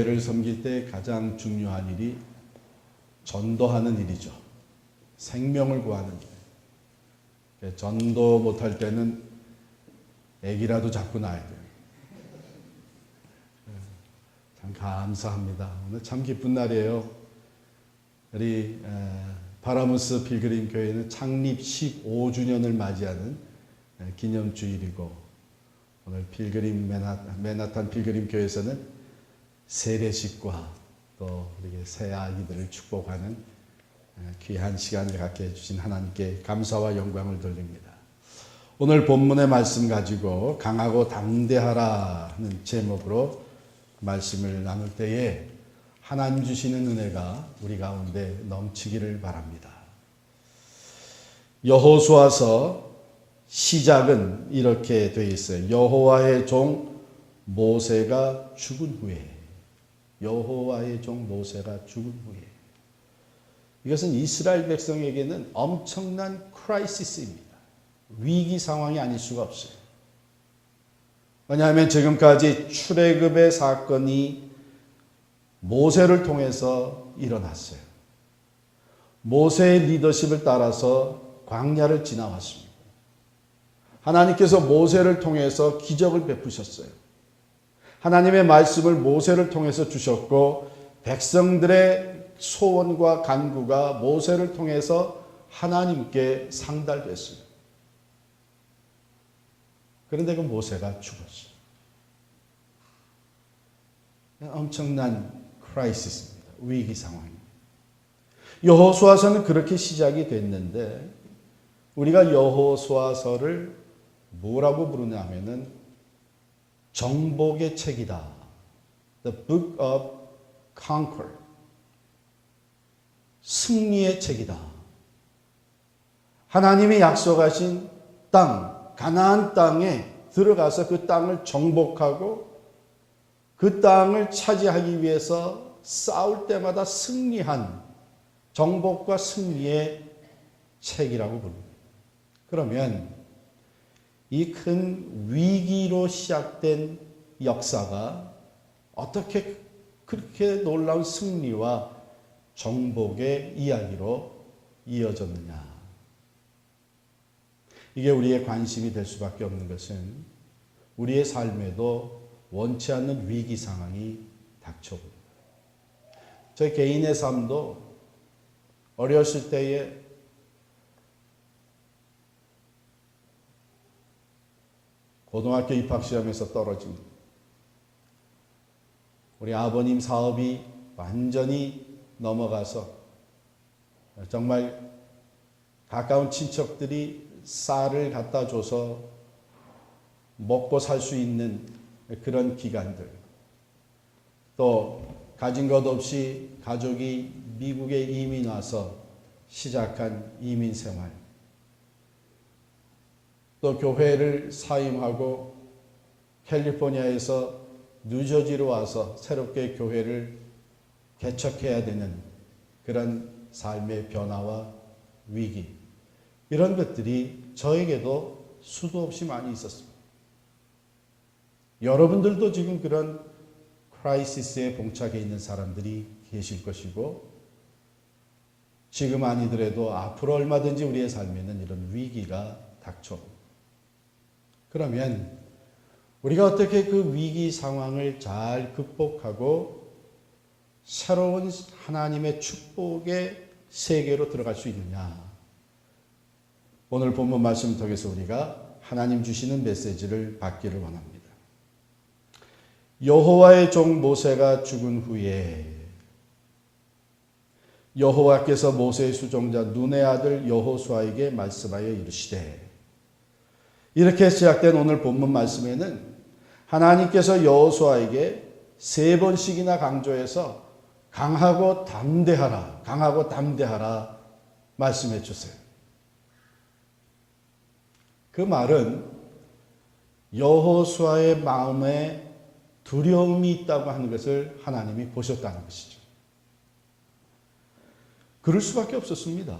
교회를 섬길 때 가장 중요한 일이 전도하는 일이죠. 생명을 구하는 일. 전도 못할 때는 애기라도 잡고 나야 돼요. 참 감사합니다. 오늘 참 기쁜 날이에요. 우리 바라무스 필그림 교회는 창립 15주년을 맞이하는 기념주일이고, 오늘 필그림 맨하탄 필그림 교회에서는 세례식과 또 우리 새 아기들을 축복하는 귀한 시간을 갖게 해주신 하나님께 감사와 영광을 돌립니다. 오늘 본문의 말씀 가지고 강하고 담대하라는 제목으로 말씀을 나눌 때에 하나님 주시는 은혜가 우리 가운데 넘치기를 바랍니다. 여호수아서 시작은 이렇게 되어 있어요. 여호와의 종 모세가 죽은 후에, 여호와의 종 모세가 죽은 후에. 이것은 이스라엘 백성에게는 엄청난 크라이시스입니다. 위기 상황이 아닐 수가 없어요. 왜냐하면 지금까지 출애굽의 사건이 모세를 통해서 일어났어요. 모세의 리더십을 따라서 광야를 지나왔습니다. 하나님께서 모세를 통해서 기적을 베푸셨어요. 하나님의 말씀을 모세를 통해서 주셨고, 백성들의 소원과 간구가 모세를 통해서 하나님께 상달됐어요. 그런데 그 모세가 죽었어요. 엄청난 크라이시스입니다. 위기 상황입니다. 여호수아서는 그렇게 시작이 됐는데, 우리가 여호수아서를 뭐라고 부르냐 하면은 정복의 책이다. The Book of Conquer. 승리의 책이다. 하나님이 약속하신 땅, 가나안 땅에 들어가서 그 땅을 정복하고 그 땅을 차지하기 위해서 싸울 때마다 승리한 정복과 승리의 책이라고 부릅니다. 그러면 이 큰 위기로 시작된 역사가 어떻게 그렇게 놀라운 승리와 정복의 이야기로 이어졌느냐. 이게 우리의 관심이 될 수밖에 없는 것은 우리의 삶에도 원치 않는 위기 상황이 닥쳐옵니다. 저 개인의 삶도 어렸을 때에 고등학교 입학시험에서 떨어집니다. 우리 아버님 사업이 완전히 넘어가서 정말 가까운 친척들이 쌀을 갖다 줘서 먹고 살 수 있는 그런 기간들, 또 가진 것 없이 가족이 미국에 이민 와서 시작한 이민 생활, 또 교회를 사임하고 캘리포니아에서 뉴저지로 와서 새롭게 교회를 개척해야 되는 그런 삶의 변화와 위기, 이런 것들이 저에게도 수도 없이 많이 있었습니다. 여러분들도 지금 그런 크라이시스에 봉착해 있는 사람들이 계실 것이고, 지금 아니더라도 앞으로 얼마든지 우리의 삶에는 이런 위기가 닥쳐옵니다. 그러면 우리가 어떻게 그 위기 상황을 잘 극복하고 새로운 하나님의 축복의 세계로 들어갈 수 있느냐. 오늘 본문 말씀을 통해서 우리가 하나님 주시는 메시지를 받기를 원합니다. 여호와의 종 모세가 죽은 후에 여호와께서 모세의 수종자 눈의 아들 여호수아에게 말씀하여 이르시되, 이렇게 시작된 오늘 본문 말씀에는 하나님께서 여호수아에게 3번씩이나 강조해서 강하고 담대하라, 강하고 담대하라 말씀해 주세요. 그 말은 여호수아의 마음에 두려움이 있다고 하는 것을 하나님이 보셨다는 것이죠. 그럴 수밖에 없었습니다.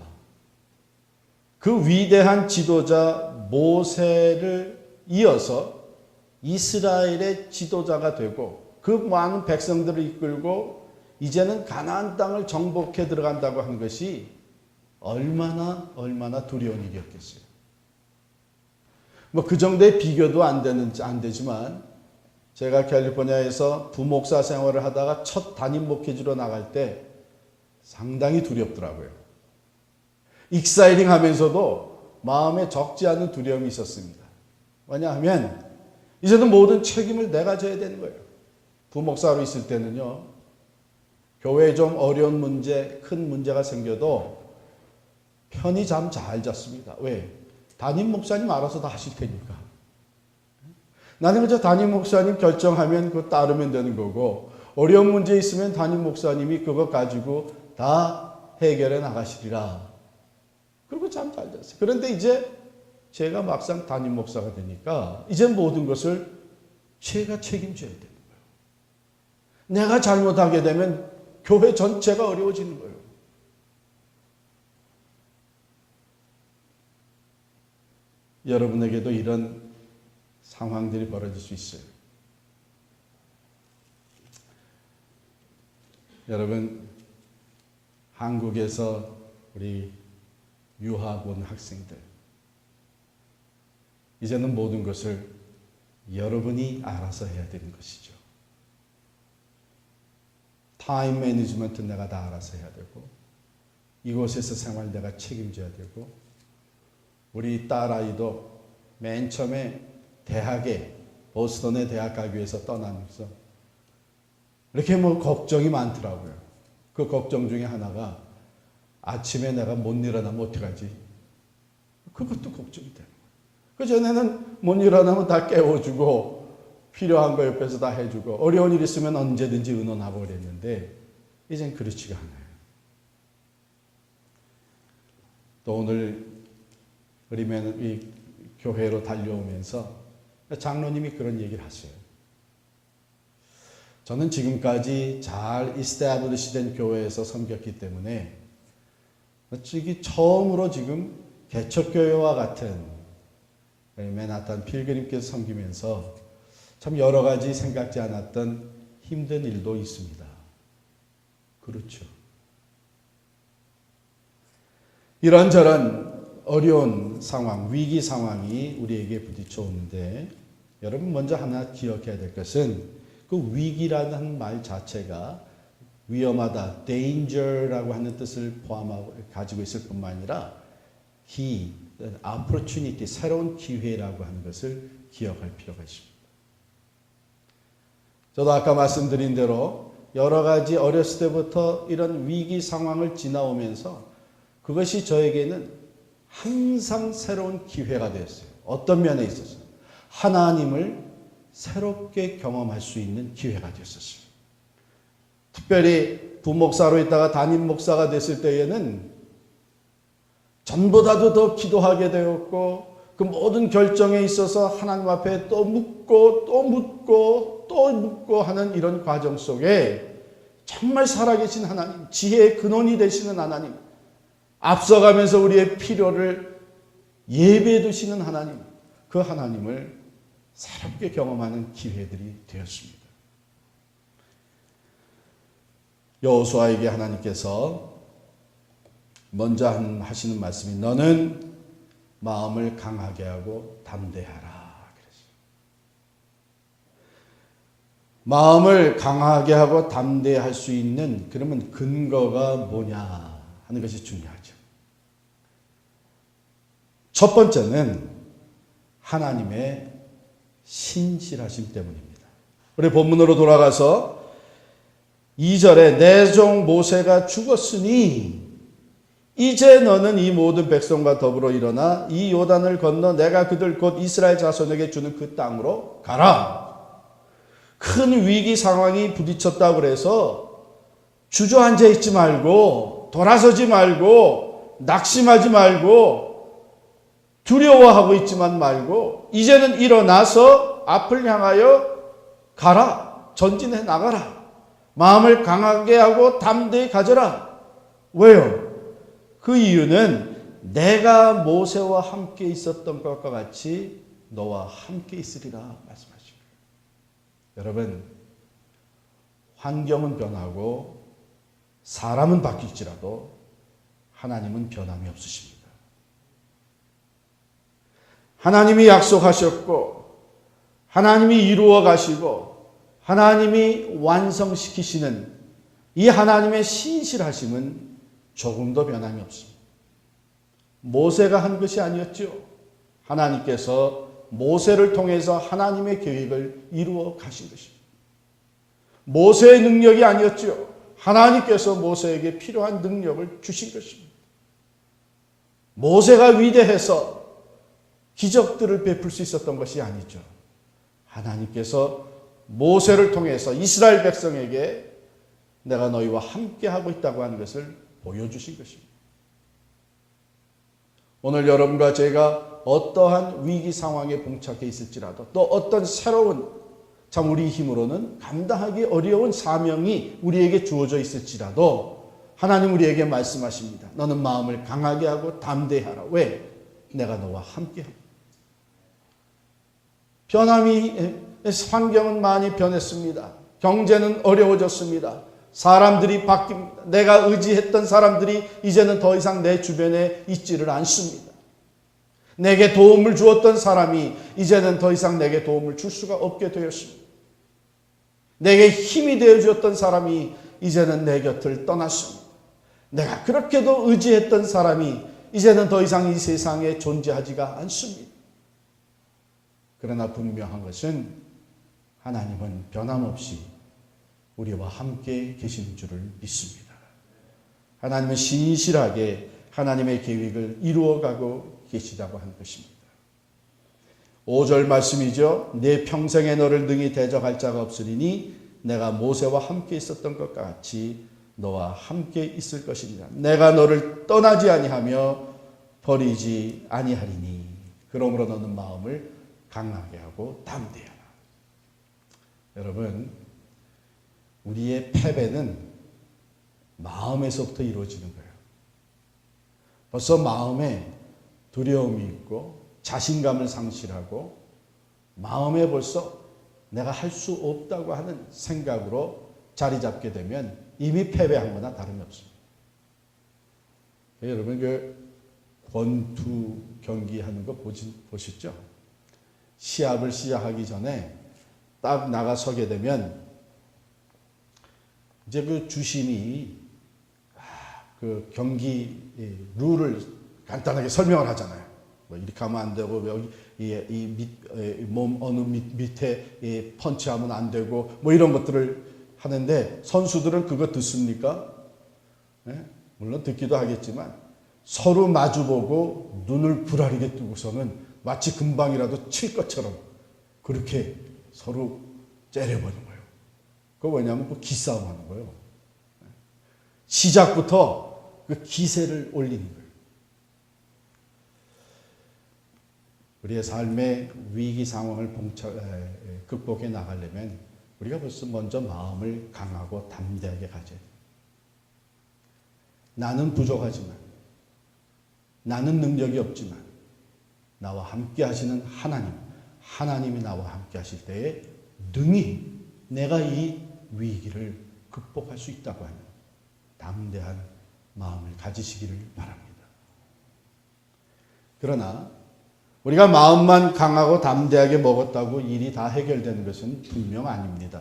그 위대한 지도자 모세를 이어서 이스라엘의 지도자가 되고 그 많은 백성들을 이끌고 이제는 가나안 땅을 정복해 들어간다고 하는 것이 얼마나 두려운 일이었겠어요. 뭐 그 정도의 비교도 안 되지만 제가 캘리포니아에서 부목사 생활을 하다가 첫 담임 목회지로 나갈 때 상당히 두렵더라고요. 익사이링 하면서도 마음에 적지 않은 두려움이 있었습니다. 왜냐하면 이제는 모든 책임을 내가 져야 되는 거예요. 부목사로 있을 때는요, 교회에 좀 어려운 문제, 큰 문제가 생겨도 편히 잠 잘 잤습니다. 왜? 담임 목사님 알아서 다 하실 테니까. 나는 그저 담임 목사님 결정하면 그거 따르면 되는 거고, 어려운 문제 있으면 담임 목사님이 그거 가지고 다 해결해 나가시리라. 그리고 잠 잘 잤어요. 그런데 이제 제가 막상 담임 목사가 되니까 이제 모든 것을 제가 책임져야 되는 거예요. 내가 잘못하게 되면 교회 전체가 어려워지는 거예요. 여러분에게도 이런 상황들이 벌어질 수 있어요. 여러분, 한국에서 우리 유학 온 학생들, 이제는 모든 것을 여러분이 알아서 해야 되는 것이죠. 타임 매니지먼트 내가 다 알아서 해야 되고, 이곳에서 생활 내가 책임져야 되고, 우리 딸아이도 맨 처음에 대학에, 보스턴에 대학 가기 위해서 떠나면서 이렇게 뭐 걱정이 많더라고요. 그 걱정 중에 하나가 아침에 내가 못 일어나면 어떡하지? 그것도 걱정이 되는 거예요. 그 전에는 못 일어나면 다 깨워주고 필요한 거 옆에서 다 해주고 어려운 일 있으면 언제든지 의논하고 그랬는데 이젠 그렇지가 않아요. 또 오늘 우리 교회로 달려오면서 장로님이 그런 얘기를 하세요. 저는 지금까지 잘 이스태블리시 된 교회에서 섬겼기 때문에 처음으로 지금 개척교회와 같은 맨하탄 필그림께서 섬기면서 참 여러 가지 생각지 않았던 힘든 일도 있습니다. 그렇죠. 이런저런 어려운 상황, 위기 상황이 우리에게 부딪혀 오는데 여러분 먼저 하나 기억해야 될 것은 그 위기라는 말 자체가 위험하다, danger라고 하는 뜻을 포함하고 가지고 있을 뿐만 아니라 opportunity, 새로운 기회라고 하는 것을 기억할 필요가 있습니다. 저도 아까 말씀드린 대로 여러 가지 어렸을 때부터 이런 위기 상황을 지나오면서 그것이 저에게는 항상 새로운 기회가 되었어요. 어떤 면에 있어서 하나님을 새롭게 경험할 수 있는 기회가 되었었어요. 특별히 부목사로 있다가 담임 목사가 됐을 때에는 전보다도 더 기도하게 되었고 그 모든 결정에 있어서 하나님 앞에 또 묻고 또 묻고 또 묻고 하는 이런 과정 속에 정말 살아계신 하나님, 지혜의 근원이 되시는 하나님, 앞서가면서 우리의 필요를 예배해 두시는 하나님, 그 하나님을 새롭게 경험하는 기회들이 되었습니다. 여호수아에게 하나님께서 먼저 하시는 말씀이 너는 마음을 강하게 하고 담대하라 그랬어요. 마음을 강하게 하고 담대할 수 있는 그러면 근거가 뭐냐 하는 것이 중요하죠. 첫 번째는 하나님의 신실하심 때문입니다. 우리 본문으로 돌아가서 2절에 내 종 모세가 죽었으니 이제 너는 이 모든 백성과 더불어 일어나 이 요단을 건너 내가 그들 곧 이스라엘 자손에게 주는 그 땅으로 가라. 큰 위기 상황이 부딪혔다고 그래서 주저앉아 있지 말고 돌아서지 말고 낙심하지 말고 두려워하고 있지만 말고 이제는 일어나서 앞을 향하여 가라. 전진해 나가라. 마음을 강하게 하고 담대히 가져라. 왜요? 그 이유는 내가 모세와 함께 있었던 것과 같이 너와 함께 있으리라 말씀하십니다. 여러분, 환경은 변하고 사람은 바뀔지라도 하나님은 변함이 없으십니다. 하나님이 약속하셨고 하나님이 이루어 가시고 하나님이 완성시키시는 이 하나님의 신실하심은 조금도 변함이 없습니다. 모세가 한 것이 아니었죠. 하나님께서 모세를 통해서 하나님의 계획을 이루어 가신 것입니다. 모세의 능력이 아니었죠. 하나님께서 모세에게 필요한 능력을 주신 것입니다. 모세가 위대해서 기적들을 베풀 수 있었던 것이 아니죠. 하나님께서 모세를 통해서 이스라엘 백성에게 내가 너희와 함께하고 있다고 하는 것을 보여주신 것입니다. 오늘 여러분과 제가 어떠한 위기 상황에 봉착해 있을지라도 또 어떤 새로운 참 우리 힘으로는 감당하기 어려운 사명이 우리에게 주어져 있을지라도 하나님 우리에게 말씀하십니다. 너는 마음을 강하게 하고 담대히 하라. 왜? 내가 너와 함께하고. 환경은 많이 변했습니다. 경제는 어려워졌습니다. 사람들이 바뀝니다. 내가 의지했던 사람들이 이제는 더 이상 내 주변에 있지를 않습니다. 내게 도움을 주었던 사람이 이제는 더 이상 내게 도움을 줄 수가 없게 되었습니다. 내게 힘이 되어주었던 사람이 이제는 내 곁을 떠났습니다. 내가 그렇게도 의지했던 사람이 이제는 더 이상 이 세상에 존재하지가 않습니다. 그러나 분명한 것은 하나님은 변함없이 우리와 함께 계시는 줄을 믿습니다. 하나님은 신실하게 하나님의 계획을 이루어가고 계시다고 하는 것입니다. 5절 말씀이죠. 내 평생에 너를 능히 대적할 자가 없으리니 내가 모세와 함께 있었던 것과 같이 너와 함께 있을 것이니라. 내가 너를 떠나지 아니하며 버리지 아니하리니 그러므로 너는 마음을 강하게 하고 담대하라. 여러분, 우리의 패배는 마음에서부터 이루어지는 거예요. 벌써 마음에 두려움이 있고 자신감을 상실하고 마음에 벌써 내가 할 수 없다고 하는 생각으로 자리 잡게 되면 이미 패배한 거나 다름이 없습니다. 여러분 그 권투 경기 하는 거 보셨죠? 시합을 시작하기 전에 딱 나가 서게 되면 이제 그 주심이 그 경기 룰을 간단하게 설명을 하잖아요. 뭐 이렇게 하면 안 되고 여기 몸 어느 밑에 펀치하면 안 되고 뭐 이런 것들을 하는데 선수들은 그거 듣습니까? 네? 물론 듣기도 하겠지만 서로 마주보고 눈을 부라리게 뜨고서는 마치 금방이라도 칠 것처럼 그렇게 서로 째려보는 거예요. 그거 왜냐하면 그 기싸움 하는 거예요. 시작부터 그 기세를 올리는 거예요. 우리의 삶의 위기 상황을 극복해 나가려면 우리가 벌써 먼저 마음을 강하고 담대하게 가져야 돼요. 나는 부족하지만, 나는 능력이 없지만 나와 함께 하시는 하나님이 나와 함께 하실 때에 능히 내가 이 위기를 극복할 수 있다고 하는 담대한 마음을 가지시기를 바랍니다. 그러나 우리가 마음만 강하고 담대하게 먹었다고 일이 다 해결되는 것은 분명 아닙니다.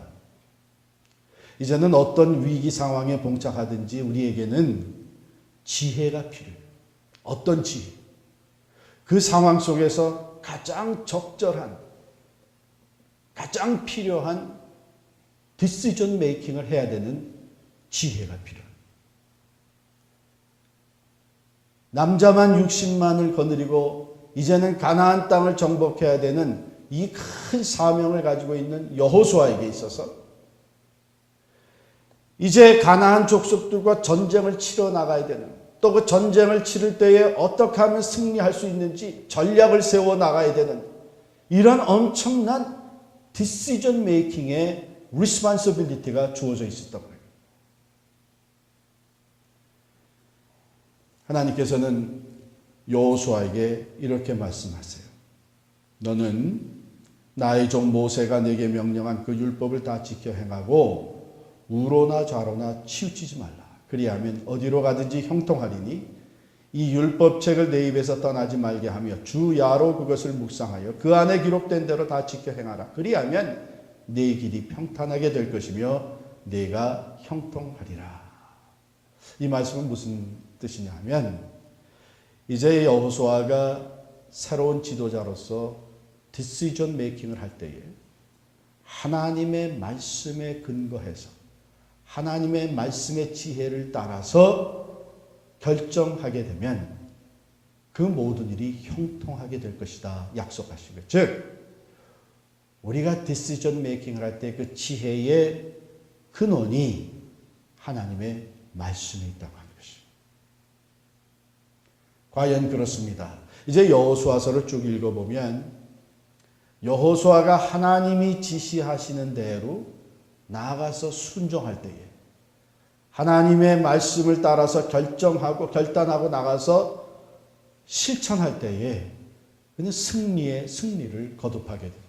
이제는 어떤 위기 상황에 봉착하든지 우리에게는 지혜가 필요해요. 어떤 지혜? 그 상황 속에서 가장 적절한, 가장 필요한 디시전 메이킹을 해야 되는 지혜가 필요해요. 남자만 60만을 거느리고 이제는 가나안 땅을 정복해야 되는 이 큰 사명을 가지고 있는 여호수아에게 있어서 이제 가나안 족속들과 전쟁을 치러 나가야 되는, 또 그 전쟁을 치를 때에 어떻게 하면 승리할 수 있는지 전략을 세워 나가야 되는 이런 엄청난 디시전 메이킹의 리스폰시빌리티가 주어져 있었던 거예요. 하나님께서는 여호수아에게 이렇게 말씀하세요. 너는 나의 종 모세가 내게 명령한 그 율법을 다 지켜 행하고 우로나 좌로나 치우치지 말라. 그리하면 어디로 가든지 형통하리니 이 율법책을 내 입에서 떠나지 말게 하며 주 야로 그것을 묵상하여 그 안에 기록된 대로 다 지켜 행하라. 그리하면 네 길이 평탄하게 될 것이며 네가 형통하리라. 이 말씀은 무슨 뜻이냐 하면 이제 여호수아가 새로운 지도자로서 디시전 메이킹을 할 때에 하나님의 말씀에 근거해서 하나님의 말씀의 지혜를 따라서 결정하게 되면 그 모든 일이 형통하게 될 것이다 약속하시고, 즉 우리가 디시전 메이킹을 할 때 그 지혜의 근원이 하나님의 말씀에 있다고 하는 것입니다. 과연 그렇습니다. 이제 여호수아서를 쭉 읽어보면 여호수아가 하나님이 지시하시는 대로 나아가서 순종할 때에 하나님의 말씀을 따라서 결정하고 결단하고 나가서 실천할 때에 그는 승리를 거듭하게 됩니다.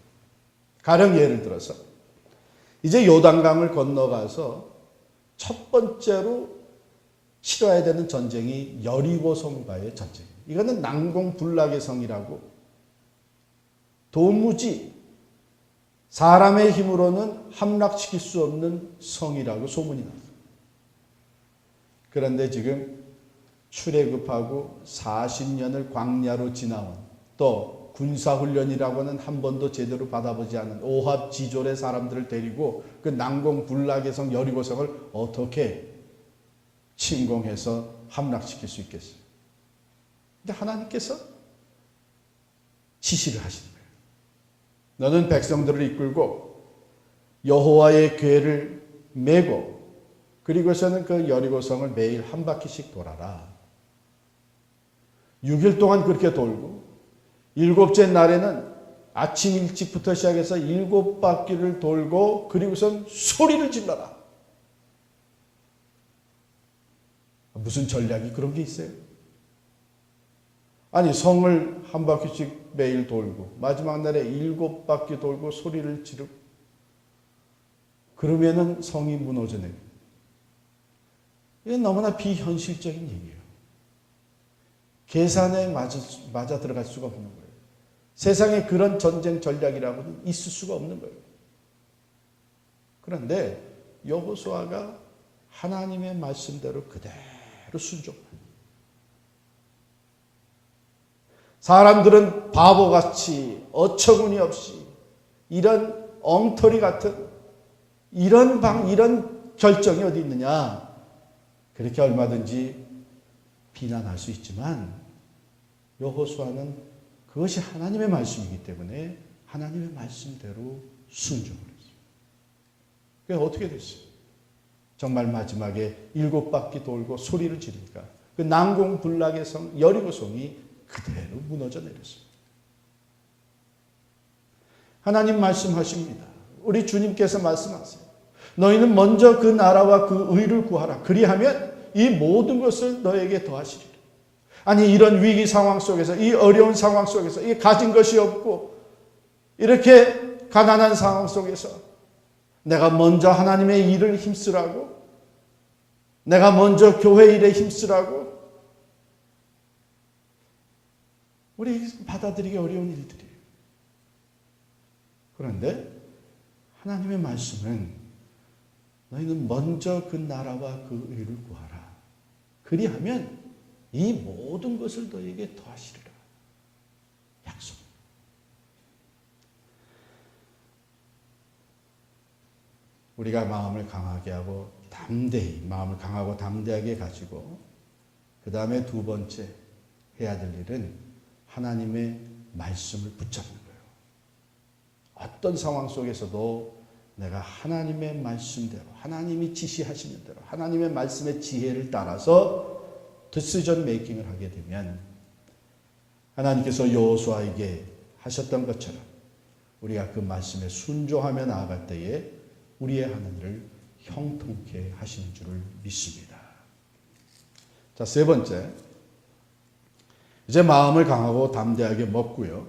가령 예를 들어서 이제 요단강을 건너가서 첫 번째로 치러야 되는 전쟁이 여리고성과의 전쟁입니다. 이거는 난공불락의 성이라고 도무지 사람의 힘으로는 함락시킬 수 없는 성이라고 소문이 났어요. 그런데 지금 출애굽하고 40년을 광야로 지나온 또 군사훈련이라고는 한 번도 제대로 받아보지 않은 오합지졸의 사람들을 데리고 그 난공불락의 성 여리고성을 어떻게 침공해서 함락시킬 수 있겠어요? 근데 하나님께서 지시를 하시는 거예요. 너는 백성들을 이끌고 여호와의 궤를 메고 그리고서는 그 여리고성을 매일 한 바퀴씩 돌아라. 6일 동안 그렇게 돌고 7째 날에는 아침 일찍부터 시작해서 7바퀴를 돌고 그리고선 소리를 질러라. 무슨 전략이 그런 게 있어요? 아니 성을 한 바퀴씩 매일 돌고 마지막 날에 7바퀴 돌고 소리를 지르고 그러면은 성이 무너져내요. 이건 너무나 비현실적인 얘기예요. 계산에 맞아 들어갈 수가 없는 거예요. 세상에 그런 전쟁 전략이라고는 있을 수가 없는 거예요. 그런데 여호수아가 하나님의 말씀대로 그대로 순종해요. 사람들은 바보같이 어처구니 없이 이런 엉터리 같은 이런 결정이 어디 있느냐 그렇게 얼마든지 비난할 수 있지만 여호수아는 그것이 하나님의 말씀이기 때문에 하나님의 말씀대로 순종을 했어요. 그게 어떻게 됐어요? 정말 마지막에 7바퀴 돌고 소리를 지르니까 그 난공불락의 성 여리고성이 그대로 무너져 내렸습니다. 하나님 말씀하십니다. 우리 주님께서 말씀하세요. 너희는 먼저 그 나라와 그 의를 구하라. 그리하면 이 모든 것을 너에게 더하시리라. 아니 이런 위기 상황 속에서 이 어려운 상황 속에서 이 가진 것이 없고 이렇게 가난한 상황 속에서 내가 먼저 하나님의 일을 힘쓰라고 내가 먼저 교회 일에 힘쓰라고 우리 받아들이기 어려운 일들이에요. 그런데 하나님의 말씀은 너희는 먼저 그 나라와 그 의를 구하라. 그리하면 이 모든 것을 너희에게 더하시리라. 약속. 우리가 마음을 강하게 하고 마음을 강하고 담대하게 가지고 그 다음에 두 번째 해야 될 일은 하나님의 말씀을 붙잡는 거예요. 어떤 상황 속에서도 내가 하나님의 말씀대로 하나님이 지시하시는 대로 하나님의 말씀의 지혜를 따라서 디시전 메이킹을 하게 되면 하나님께서 여호수아에게 하셨던 것처럼 우리가 그 말씀에 순종하며 나아갈 때에 우리의 하는 일을 형통케 하시는 줄을 믿습니다. 자, 세 번째. 이제 마음을 강하고 담대하게 먹고요.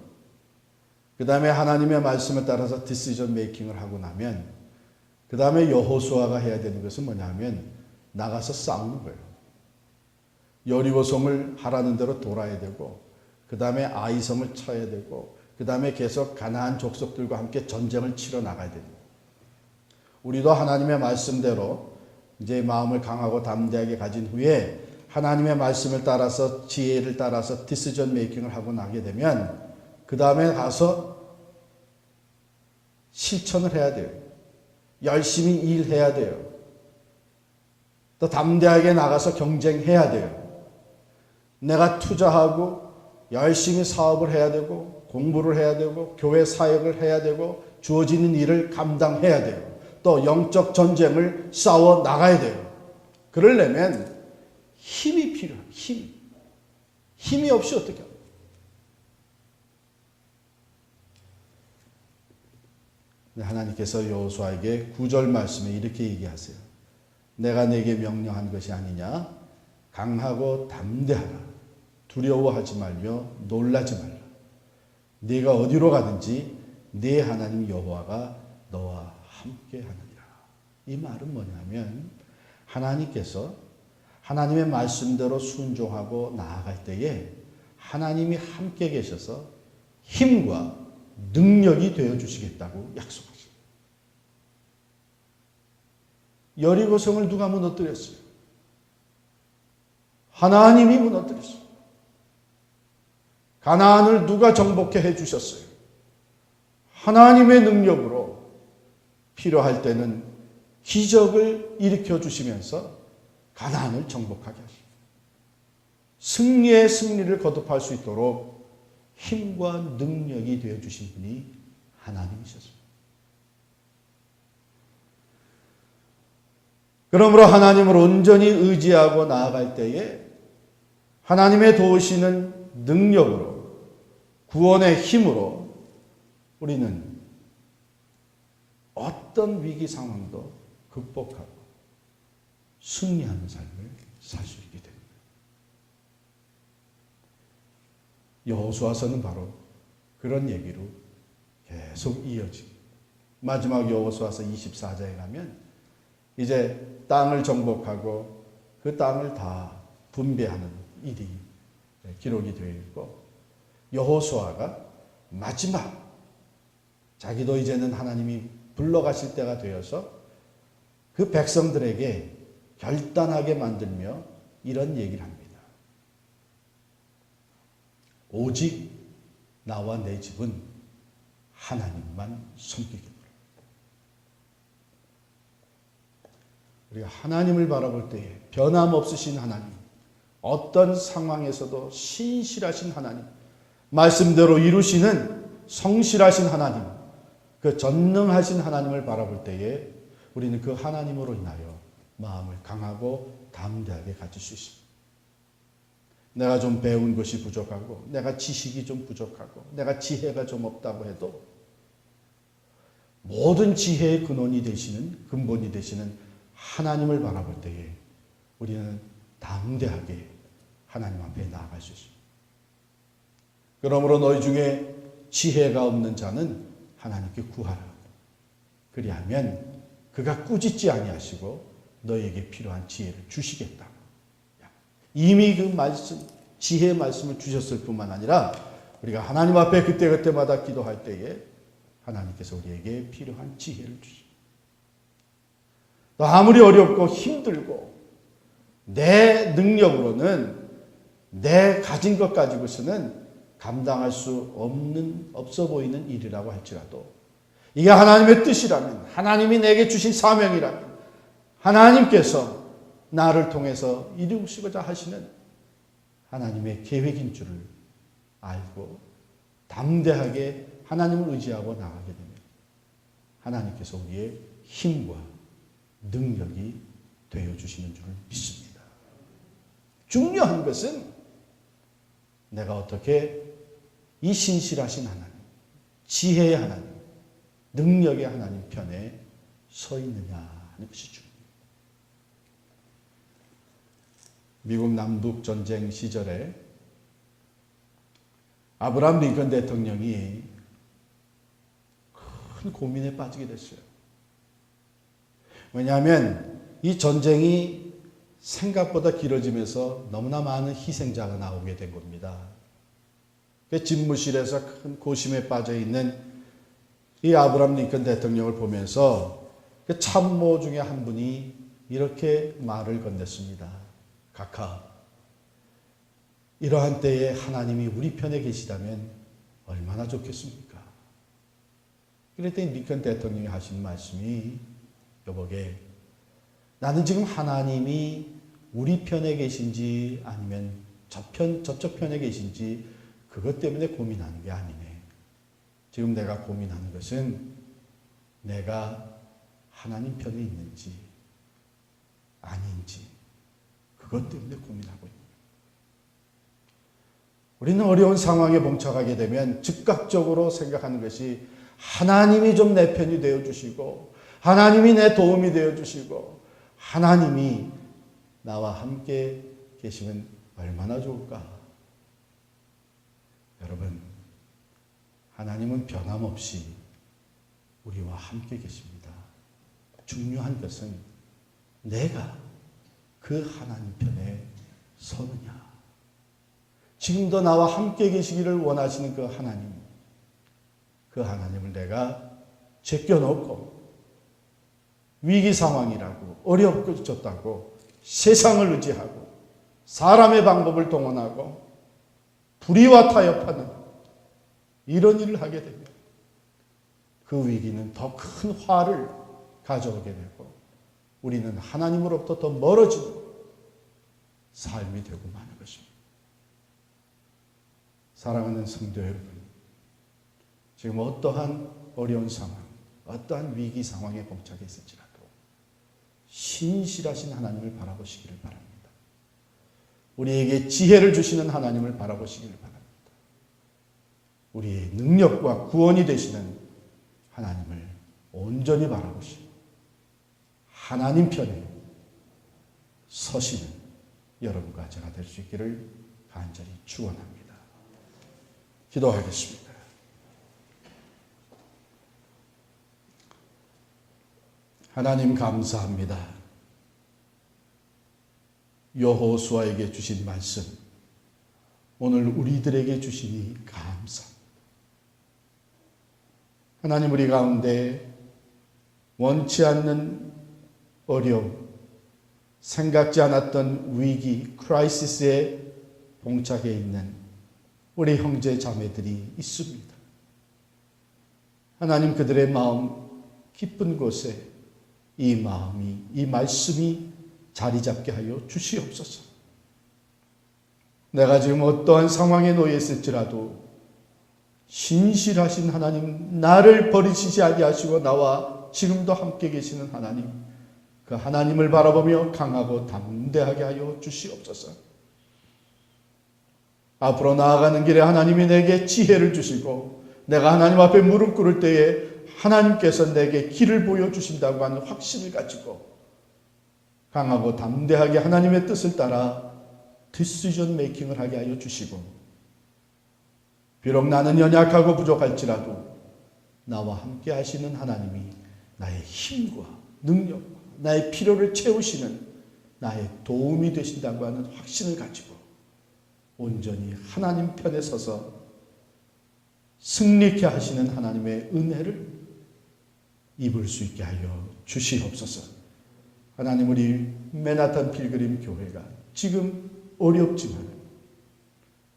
그 다음에 하나님의 말씀을 따라서 디시전 메이킹을 하고 나면 그 그 다음에 여호수아가 해야 되는 것은 뭐냐면 나가서 싸우는 거예요. 여리고성을 하라는 대로 돌아야 되고, 그 다음에 아이성을 쳐야 되고, 그 다음에 계속 가나안 족속들과 함께 전쟁을 치러 나가야 됩니다. 우리도 하나님의 말씀대로 이제 마음을 강하고 담대하게 가진 후에 하나님의 말씀을 따라서 지혜를 따라서 디시전 메이킹을 하고 나게 되면 그 다음에 가서 실천을 해야 돼요. 열심히 일해야 돼요. 또 담대하게 나가서 경쟁해야 돼요. 내가 투자하고 열심히 사업을 해야 되고 공부를 해야 되고 교회 사역을 해야 되고 주어지는 일을 감당해야 돼요. 또 영적 전쟁을 싸워 나가야 돼요. 그러려면 힘이 필요합니다. 힘이 없이 어떻게 합니까? 하나님께서 여호수아에게 9절 말씀에 이렇게 얘기하세요. 내가 내게 명령한 것이 아니냐? 강하고 담대하라. 두려워하지 말며 놀라지 말라. 네가 어디로 가든지 네 하나님 여호와가 너와 함께 하느니라. 이 말은 뭐냐면 하나님께서 하나님의 말씀대로 순종하고 나아갈 때에 하나님이 함께 계셔서 힘과 능력이 되어주시겠다고 약속하십니다. 여리고성을 누가 무너뜨렸어요? 하나님이 무너뜨렸어요. 가나안을 누가 정복해 해주셨어요? 하나님의 능력으로 필요할 때는 기적을 일으켜 주시면서 가나안을 정복하게 하십니다. 승리의 승리를 거듭할 수 있도록 힘과 능력이 되어주신 분이 하나님이셨습니다. 그러므로 하나님을 온전히 의지하고 나아갈 때에 하나님의 도우시는 능력으로 구원의 힘으로 우리는 어떤 위기 상황도 극복하고 승리하는 삶을 살 수 있게 됩니다. 여호수아서는 바로 그런 얘기로 계속 이어집니다. 마지막 여호수아서 24장에 가면 이제 땅을 정복하고 그 땅을 다 분배하는 일이 기록이 되어 있고, 여호수아가 마지막 자기도 이제는 하나님이 불러가실 때가 되어서 그 백성들에게 결단하게 만들며 이런 얘기를 합니다. 오직 나와 내 집은 하나님만 섬기겠노라. 우리가 하나님을 바라볼 때에 변함없으신 하나님, 어떤 상황에서도 신실하신 하나님, 말씀대로 이루시는 성실하신 하나님, 그 전능하신 하나님을 바라볼 때에 우리는 그 하나님으로 인하여 마음을 강하고 담대하게 가질 수 있습니다. 내가 좀 배운 것이 부족하고 내가 지식이 좀 부족하고 내가 지혜가 좀 없다고 해도 모든 지혜의 근원이 되시는, 근본이 되시는 하나님을 바라볼 때에 우리는 담대하게 하나님 앞에 나아갈 수 있습니다. 그러므로 너희 중에 지혜가 없는 자는 하나님께 구하라. 그리하면 그가 꾸짖지 아니하시고 너희에게 필요한 지혜를 주시겠다. 이미 그 말씀, 지혜의 말씀을 주셨을 뿐만 아니라 우리가 하나님 앞에 그때그때마다 기도할 때에 하나님께서 우리에게 필요한 지혜를 주십니다. 또 아무리 어렵고 힘들고 내 능력으로는 내 가진 것 가지고서는 감당할 수 없어 보이는 일이라고 할지라도 이게 하나님의 뜻이라면, 하나님이 내게 주신 사명이라면 하나님께서 나를 통해서 이루시고자 하시는 하나님의 계획인 줄을 알고 담대하게 하나님을 의지하고 나가게 됩니다. 하나님께서 우리의 힘과 능력이 되어주시는 줄을 믿습니다. 중요한 것은 내가 어떻게 이 신실하신 하나님, 지혜의 하나님, 능력의 하나님 편에 서 있느냐 하는 것이 중요합니다. 미국 남북전쟁 시절에 아브라함 링컨 대통령이 큰 고민에 빠지게 됐어요. 왜냐하면 이 전쟁이 생각보다 길어지면서 너무나 많은 희생자가 나오게 된 겁니다. 집무실에서 큰 고심에 빠져 있는 이 아브라함 링컨 대통령을 보면서 그 참모 중에 한 분이 이렇게 말을 건넸습니다. 각하, 이러한 때에 하나님이 우리 편에 계시다면 얼마나 좋겠습니까? 그랬더니 링컨 대통령이 하신 말씀이 여보게, 나는 지금 하나님이 우리 편에 계신지 아니면 저쪽 편에 계신지 그것 때문에 고민하는 게 아니네. 지금 내가 고민하는 것은 내가 하나님 편에 있는지 아닌지 그것 때문에 고민하고 있는. 우리는 어려운 상황에 봉착하게 되면 즉각적으로 생각하는 것이 하나님이 좀 내 편이 되어주시고 하나님이 내 도움이 되어주시고 하나님이 나와 함께 계시면 얼마나 좋을까. 여러분, 하나님은 변함없이 우리와 함께 계십니다. 중요한 것은 내가 그 하나님 편에 서느냐. 지금도 나와 함께 계시기를 원하시는 그 하나님을 내가 제껴놓고 위기 상황이라고 어렵겠다고 세상을 의지하고 사람의 방법을 동원하고 불의와 타협하는 이런 일을 하게 되면 그 위기는 더 큰 화를 가져오게 되고 우리는 하나님으로부터 더 멀어지는 삶이 되고 마는 것입니다. 사랑하는 성도 여러분, 지금 어떠한 어려운 상황, 어떠한 위기 상황에 봉착해 있을지라도 신실하신 하나님을 바라보시기를 바랍니다. 우리에게 지혜를 주시는 하나님을 바라보시기를 바랍니다. 우리의 능력과 구원이 되시는 하나님을 온전히 바라보시고 하나님 편에 서시는 여러분과 제가 될 수 있기를 간절히 축원합니다. 기도하겠습니다. 하나님 감사합니다. 여호수아에게 주신 말씀, 오늘 우리들에게 주시니 감사합니다. 하나님, 우리 가운데 원치 않는 어려움, 생각지 않았던 위기, 크라이시스에 봉착해 있는 우리 형제 자매들이 있습니다. 하나님, 그들의 마음 깊은 곳에 이 마음이, 이 말씀이 자리 잡게 하여 주시옵소서. 내가 지금 어떠한 상황에 놓여 있을지라도 신실하신 하나님, 나를 버리시지 아니하시고 나와 지금도 함께 계시는 하나님, 그 하나님을 바라보며 강하고 담대하게 하여 주시옵소서. 앞으로 나아가는 길에 하나님이 내게 지혜를 주시고 내가 하나님 앞에 무릎 꿇을 때에 하나님께서 내게 길을 보여주신다고 하는 확신을 가지고 강하고 담대하게 하나님의 뜻을 따라 디시전 메이킹을 하게 하여 주시고, 비록 나는 연약하고 부족할지라도 나와 함께 하시는 하나님이 나의 힘과 능력과 나의 필요를 채우시는 나의 도움이 되신다고 하는 확신을 가지고 온전히 하나님 편에 서서 승리케 하시는 하나님의 은혜를 입을 수 있게 하여 주시옵소서. 하나님, 우리 맨하탄 필그림 교회가 지금 어렵지만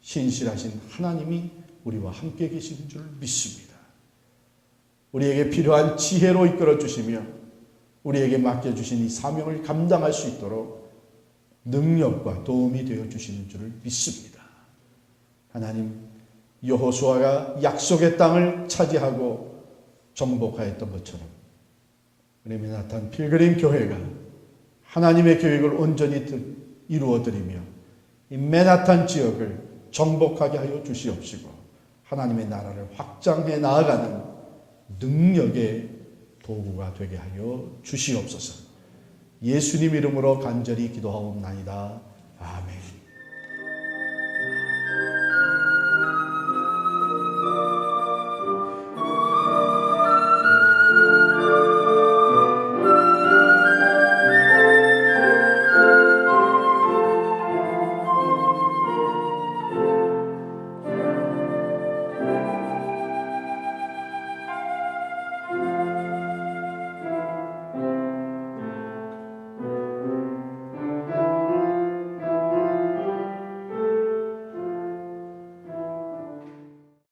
신실하신 하나님이 우리와 함께 계시는 줄 믿습니다. 우리에게 필요한 지혜로 이끌어 주시며 우리에게 맡겨주신 이 사명을 감당할 수 있도록 능력과 도움이 되어 주시는 줄 믿습니다. 하나님, 여호수아가 약속의 땅을 차지하고 정복하였던 것처럼 우리 맨하탄 필그림 교회가 하나님의 계획을 온전히 이루어드리며 이 맨하탄 지역을 정복하게 하여 주시옵시고 하나님의 나라를 확장해 나아가는 능력의 도구가 되게 하여 주시옵소서. 예수님 이름으로 간절히 기도하옵나이다. 아멘.